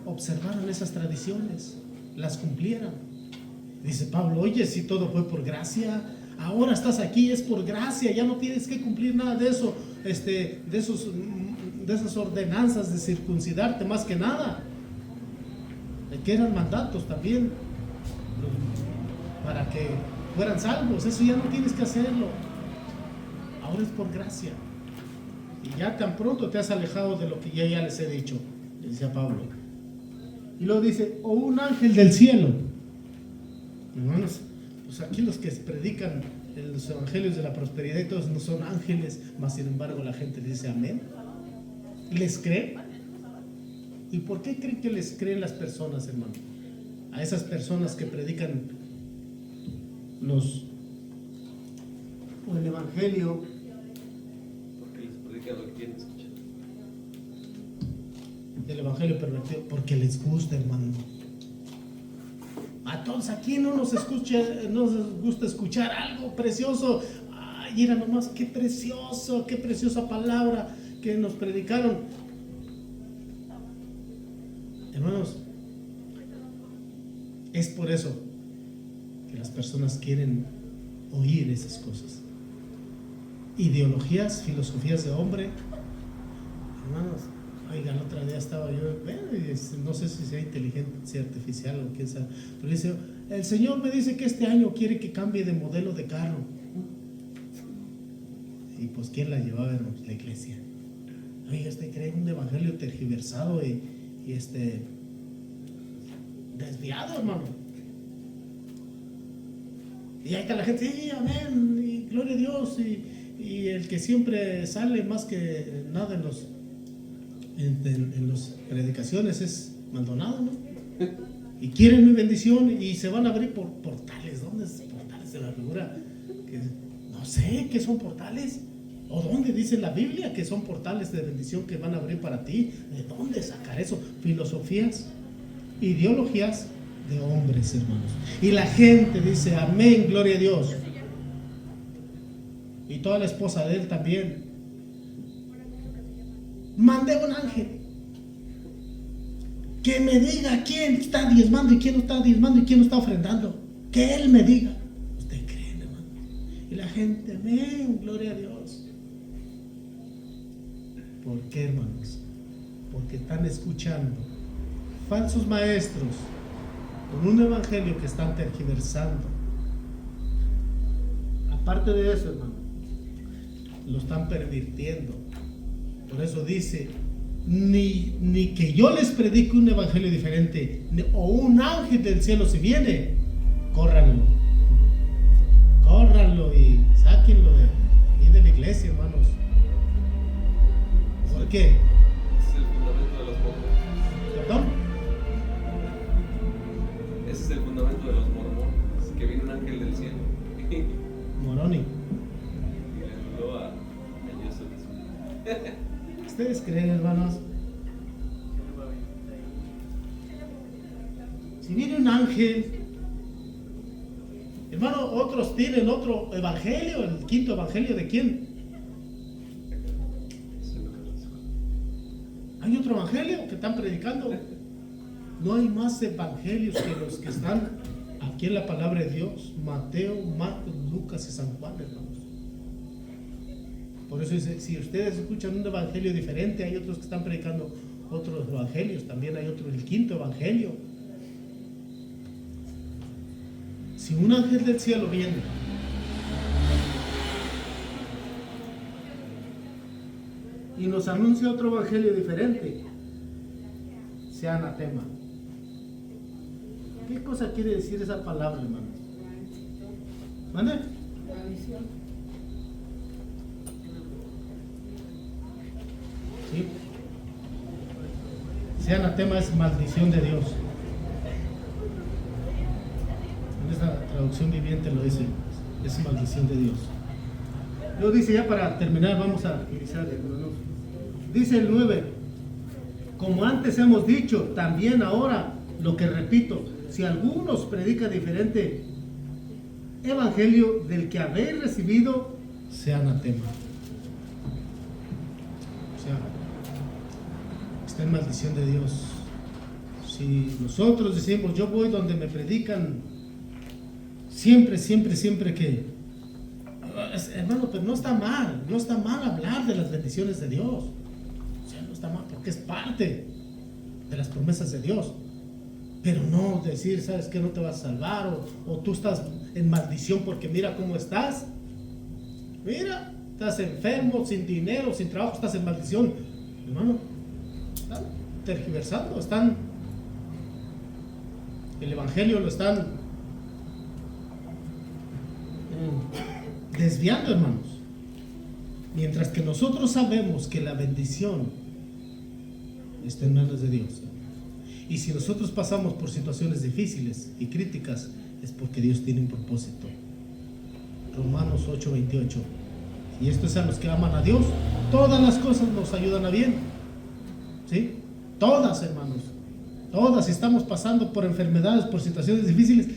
observaran esas tradiciones, las cumplieran. Dice Pablo, oye, si todo fue por gracia, ahora estás aquí, es por gracia, ya no tienes que cumplir nada de eso, de esas ordenanzas de circuncidarte más que nada, de que eran mandatos también para que fueran salvos. Eso ya no tienes que hacerlo, ahora es por gracia. Y ya tan pronto te has alejado de lo que ya les he dicho, decía Pablo. Y luego dice, o un ángel del cielo. Hermanos, pues aquí los que predican los evangelios de la prosperidad y todos no son ángeles, mas sin embargo la gente le dice amén. ¿Les cree? ¿Y por qué creen que les creen las personas, hermano? A esas personas que predican el evangelio. Porque les predican lo que quieren escuchar. Del evangelio pervertido, porque les gusta, hermano. A todos aquí no nos gusta escuchar algo precioso. Ay, mira nomás, qué preciosa palabra que nos predicaron. Hermanos, es por eso que las personas quieren oír esas cosas. Ideologías, filosofías de hombre. Hermanos, oigan, el otro día estaba yo, no sé si sea inteligencia artificial o quién sabe, pero dice, el Señor me dice que este año quiere que cambie de modelo de carro. Y pues, ¿quién la llevaba, hermanos? La iglesia. Oiga, cree un evangelio tergiversado y desviado, hermano. Y ahí está la gente, sí, amén, y gloria a Dios, y el que siempre sale más que nada en las predicaciones es Maldonado, ¿no? Y quieren mi bendición y se van a abrir por portales. ¿Dónde es portales de la figura? No sé qué son portales. ¿O dónde dice la Biblia que son portales de bendición que van a abrir para ti? ¿De dónde sacar eso? Filosofías, ideologías de hombres, hermanos. Y la gente dice, amén, gloria a Dios. Y toda la esposa de él también. Mandé un ángel que me diga quién está diezmando y quién no está diezmando y quién no está ofrendando. Que él me diga. ¿Usted cree, hermano? Y la gente, amén, gloria a Dios. ¿Por qué, hermanos? Porque están escuchando falsos maestros con un evangelio que están tergiversando. Aparte de eso, hermano, lo están pervirtiendo. Por eso dice, ni que yo les predique un evangelio diferente, o un ángel del cielo si viene, córranlo y sáquenlo de la iglesia, hermanos. ¿Por qué? Ese es el fundamento de los mormones. ¿Perdón? Ese es el fundamento de los mormones, que viene un ángel del cielo Moroni. y le habló a Jesús. ¿Ustedes creen, hermanos? Si viene un ángel, hermano, otros tienen otro evangelio, el quinto evangelio de quién? están predicando. No hay más evangelios que los que están aquí en la palabra de Dios: Mateo, Marcos, Lucas y San Juan, hermanos. Por eso dice, si ustedes escuchan un evangelio diferente, hay otros que están predicando otros evangelios, también hay otro, el quinto evangelio. Si un ángel del cielo viene y nos anuncia otro evangelio diferente, sea anatema. ¿Qué cosa quiere decir esa palabra, hermano? ¿Mande? Maldición. Sí. Sea anatema es maldición de Dios. En esta traducción viviente lo dice, es maldición de Dios. Luego dice, ya para terminar, vamos a utilizar, hermanos. Dice el 9, como antes hemos dicho, también ahora, lo que repito, si algunos predica diferente evangelio del que habéis recibido, sea anatema. O sea, está en maldición de Dios. Si nosotros decimos, yo voy donde me predican, siempre que, hermano, pero no está mal hablar de las bendiciones de Dios. O sea, no está mal, porque es parte de las promesas de Dios. Pero no decir, ¿sabes qué? No te vas a salvar, o tú estás en maldición porque mira cómo estás. Mira, estás enfermo, sin dinero, sin trabajo, estás en maldición. Hermano, están tergiversando, el evangelio lo están desviando, hermanos. Mientras que nosotros sabemos que la bendición está en manos de Dios. Y si nosotros pasamos por situaciones difíciles y críticas, es porque Dios tiene un propósito. Romanos 8:28. Y esto es a los que aman a Dios. Todas las cosas nos ayudan a bien. ¿Sí? Todas, hermanos. Todas. Si estamos pasando por enfermedades, por situaciones difíciles,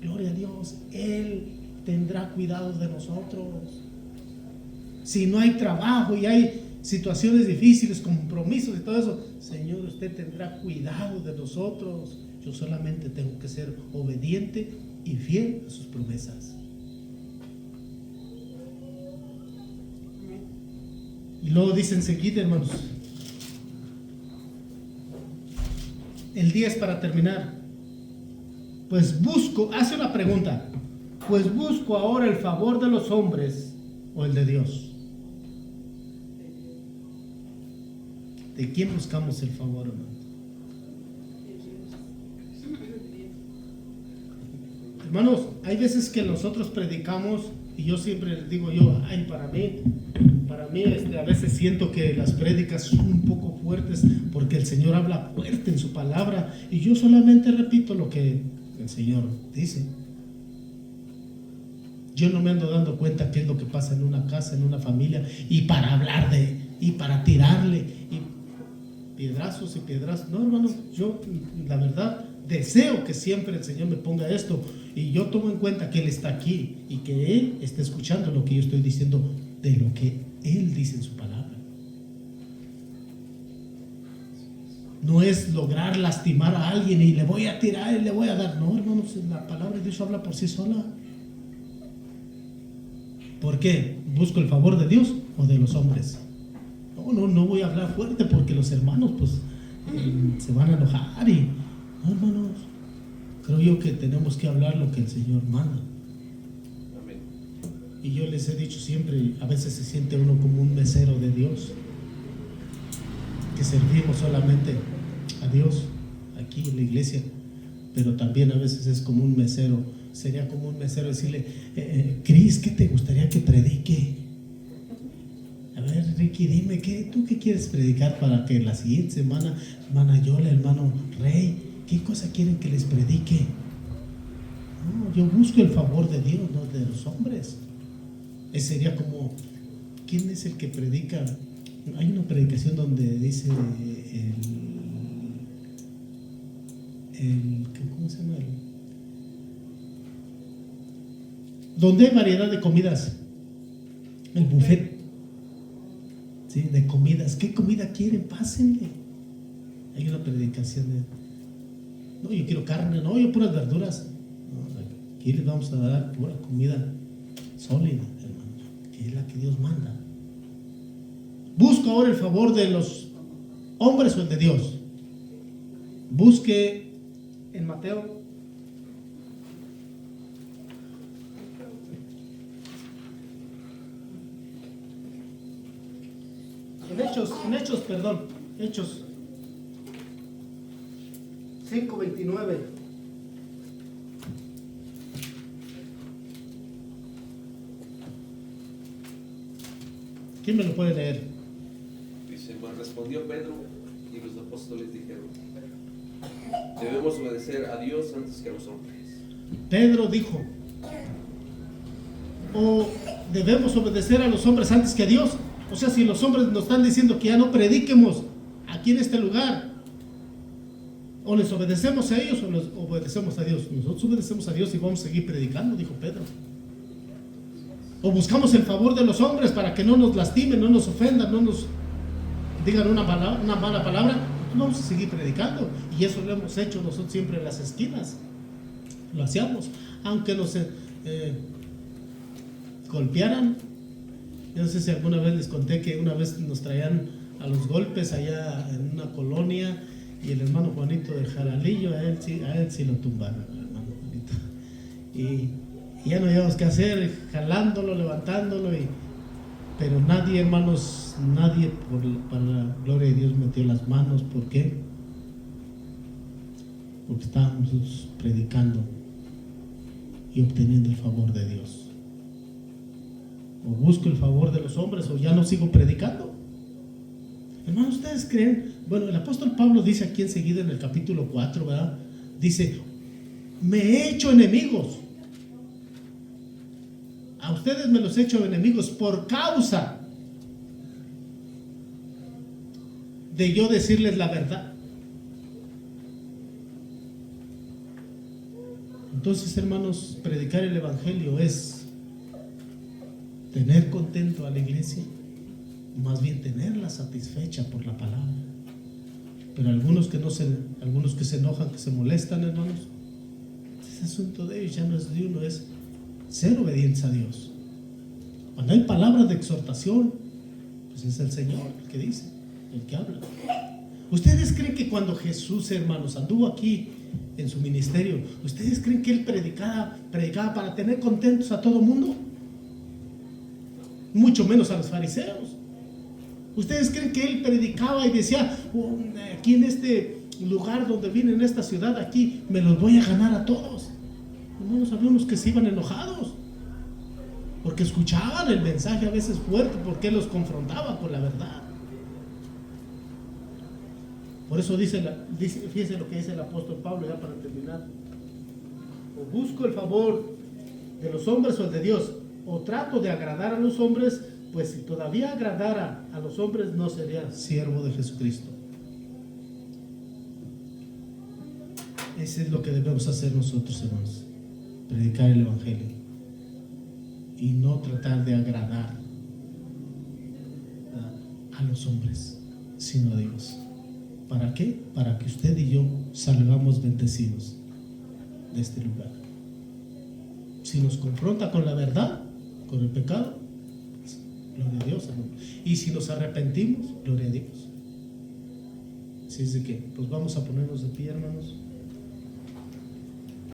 gloria a Dios, Él tendrá cuidado de nosotros. Si no hay trabajo y hay situaciones difíciles, compromisos y todo eso, Señor, usted tendrá cuidado de nosotros. Yo solamente tengo que ser obediente y fiel a sus promesas. Y luego dice enseguida, hermanos, el 10 para terminar. Pues busco, hace una pregunta, pues busco ahora el favor de los hombres o el de Dios. ¿De quién buscamos el favor, hermano? Hermanos, hay veces que nosotros predicamos y yo siempre les digo para mí a veces siento que las prédicas son un poco fuertes porque el Señor habla fuerte en su palabra y yo solamente repito lo que el Señor dice. Yo no me ando dando cuenta qué es lo que pasa en una casa, en una familia, y para hablar y para tirarle y piedrazos. No, hermano, yo la verdad deseo que siempre el Señor me ponga esto y yo tomo en cuenta que Él está aquí y que Él está escuchando lo que yo estoy diciendo de lo que Él dice en su palabra. No es lograr lastimar a alguien y le voy a tirar y le voy a dar. No, hermanos, la palabra de Dios habla por sí sola. ¿Por qué? ¿Busco el favor de Dios o de los hombres? No voy a hablar fuerte porque los hermanos se van a enojar no, hermanos, creo yo que tenemos que hablar lo que el Señor manda. Amén. Y yo les he dicho siempre, a veces se siente uno como un mesero de Dios, que servimos solamente a Dios aquí en la iglesia, pero también a veces es como un mesero, sería como un mesero decirle, Cris, ¿qué te gustaría que predique? A ver, Ricky, dime, ¿tú qué quieres predicar para que la siguiente semana, hermana Yola, hermano Rey, qué cosa quieren que les predique? No, yo busco el favor de Dios, no de los hombres. Ese sería como, ¿quién es el que predica? Hay una predicación donde dice ¿cómo se llama? Donde hay variedad de comidas, el buffet. ¿Sí? De comidas, ¿qué comida quieren? Pásenle. Hay una predicación de, no, yo quiero carne, no, yo puras verduras. No, aquí les vamos a dar pura comida sólida, hermanos, que es la que Dios manda. Busca ahora el favor de los hombres o el de Dios. Busque en Mateo. Hechos 5:29. ¿Quién me lo puede leer? Dice, pues respondió Pedro y los apóstoles dijeron, debemos obedecer a Dios antes que a los hombres. Pedro dijo, o debemos obedecer a los hombres antes que a Dios. O sea, si los hombres nos están diciendo que ya no prediquemos aquí en este lugar, o les obedecemos a ellos o les obedecemos a Dios. Nosotros obedecemos a Dios y vamos a seguir predicando, dijo Pedro. O buscamos el favor de los hombres para que no nos lastimen, no nos ofendan, no nos digan una mala palabra. Nosotros vamos a seguir predicando, y eso lo hemos hecho nosotros siempre en las esquinas. Lo hacíamos, aunque nos golpearan. Yo no sé si alguna vez les conté que una vez nos traían a los golpes allá en una colonia, y el hermano Juanito de Jaralillo, a él sí lo tumbaron, el hermano Juanito. Y ya no habíamos qué hacer, jalándolo, levantándolo, pero nadie, hermanos, nadie para la gloria de Dios metió las manos. ¿Por qué? Porque estábamos predicando y obteniendo el favor de Dios. O busco el favor de los hombres, o ya no sigo predicando. Hermanos, ¿ustedes creen? Bueno, el apóstol Pablo dice aquí enseguida en el capítulo 4, ¿verdad? Dice, me he hecho enemigos. A ustedes me los he hecho enemigos por causa de yo decirles la verdad. Entonces, hermanos, predicar el evangelio es tener contento a la iglesia, más bien tenerla satisfecha por la palabra. Pero algunos que se enojan, que se molestan, hermanos, ese asunto de ellos ya no es de uno, es ser obediencia a Dios. Cuando hay palabras de exhortación, pues es el Señor el que dice, el que habla. ¿Ustedes creen que cuando Jesús, hermanos, anduvo aquí en su ministerio, ustedes creen que Él predicaba para tener contentos a todo mundo? Mucho menos a los fariseos. ¿Ustedes creen que Él predicaba y decía, aquí en este lugar donde vine, en esta ciudad, aquí me los voy a ganar a todos? Hermanos, había unos que se iban enojados porque escuchaban el mensaje a veces fuerte, porque Él los confrontaba con la verdad. Por eso fíjense lo que dice el apóstol Pablo, ya para terminar: o busco el favor de los hombres o el de Dios, o trato de agradar a los hombres, pues si todavía agradara a los hombres no sería siervo de Jesucristo. Eso es lo que debemos hacer nosotros, hermanos: predicar el evangelio y no tratar de agradar a los hombres, sino a Dios. ¿Para qué? Para que usted y yo salgamos bendecidos de este lugar. Si nos confronta con la verdad, con el pecado, pues, gloria a Dios, hermano. Y si nos arrepentimos, gloria a Dios. Así es de que, pues vamos a ponernos de pie.